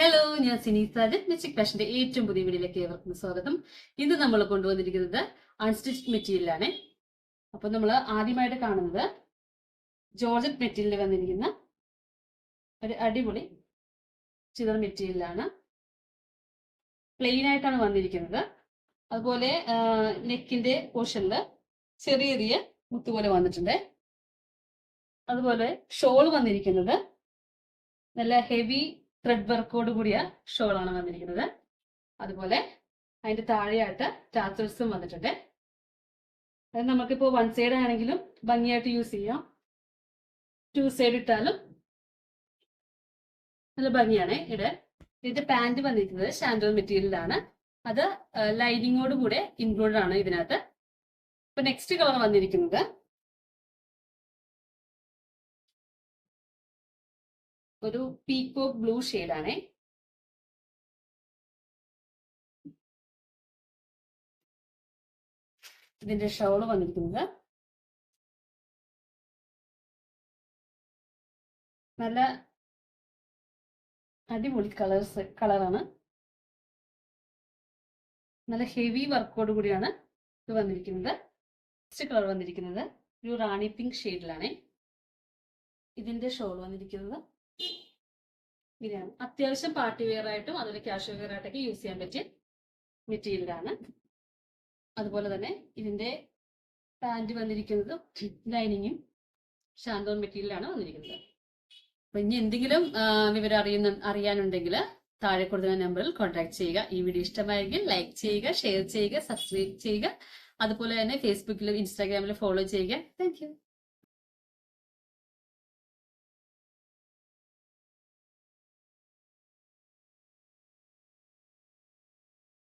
Hello, ഞാൻ സിനി സാജൻ. മെച്ചിക് ഫാഷന്റെ ഏറ്റവും പുതിയ വീഡിയോയിലേക്ക് ഏവർക്കും സ്വാഗതം. ഇന്ന് നമ്മൾ കൊണ്ടുവന്നിരിക്കുന്നത് അൺസ്റ്റിച്ച്ഡ് മെറ്റീരിയലാണ്. അപ്പൊ നമ്മൾ ആദ്യമായിട്ട് കാണുന്നത് ജോർജറ്റ് മെറ്റീരിയലിൽ വന്നിരിക്കുന്ന ഒരു അടിപൊളി ചിതർ മെറ്റീരിയലാണ്. പ്ലെയിൻ ആയിട്ടാണ് വന്നിരിക്കുന്നത്. അതുപോലെ നെക്കിന്റെ പോർഷനിൽ ചെറിയ ചെറിയ മുത്തുപോലെ വന്നിട്ടുണ്ട്. അതുപോലെ ഷോൾ വന്നിരിക്കുന്നത് നല്ല ഹെവി ത്രെഡ് വർക്കോട് കൂടിയ ഷോളാണ് വന്നിരിക്കുന്നത്. അതുപോലെ അതിന്റെ താഴെയായിട്ട് ടാസൽസും വന്നിട്ടുണ്ട്. അത് നമുക്കിപ്പോൾ വൺ സൈഡ് ആണെങ്കിലും ഭംഗിയായിട്ട് യൂസ് ചെയ്യാം. ടു സൈഡ് ഇട്ടാലും നല്ല ഭംഗിയാണ് ഇടാൻ. ഇതിന്റെ പാന്റ് വന്നിരിക്കുന്നത് ഷാൻഡോൺ മെറ്റീരിയലാണ്. അത് ലൈനിങ്ങോട് കൂടെ ഇൻക്ലൂഡഡ് ആണ് ഇതിനകത്ത്. ഇപ്പൊ നെക്സ്റ്റ് കളർ വന്നിരിക്കുന്നത് ഒരു പീകോക്ക് ബ്ലൂ ഷെയ്ഡാണേ. ഇതിന്റെ ഷോള് വന്നിരിക്കുന്നത് നല്ല അടിപൊളി കളറാണ്. നല്ല ഹെവി വർക്കോട് കൂടിയാണ് ഇത് വന്നിരിക്കുന്നത്. നെക്സ്റ്റ് കളർ വന്നിരിക്കുന്നത് ഒരു റാണി പിങ്ക് ഷെയ്ഡിലാണേ. ഇതിന്റെ ഷോൾ വന്നിരിക്കുന്നത് ഇങ്ങനെയാണ്. അത്യാവശ്യം പാർട്ടി വെയർ ആയിട്ടും അതുപോലെ ക്യാഷ്വൽ വെയർ ആയിട്ടൊക്കെ യൂസ് ചെയ്യാൻ പറ്റിയ മെറ്റീരിയലാണ്. അതുപോലെ തന്നെ ഇതിന്റെ പാന്റ് വന്നിരിക്കുന്നത് ലൈനിങ്ങും ഷാൻഡോൺ മെറ്റീരിയലാണ് വന്നിരിക്കുന്നത്. അപ്പൊ ഇനി എന്തെങ്കിലും വിവരം അറിയാനുണ്ടെങ്കിൽ താഴെ കൊടുക്കുന്ന നമ്പറിൽ കോൺടാക്ട് ചെയ്യുക. ഈ വീഡിയോ ഇഷ്ടമായെങ്കിൽ ലൈക്ക് ചെയ്യുക, ഷെയർ ചെയ്യുക, സബ്സ്ക്രൈബ് ചെയ്യുക. അതുപോലെ തന്നെ ഫേസ്ബുക്കിലും ഇൻസ്റ്റാഗ്രാമിലും ഫോളോ ചെയ്യുക. Thank you.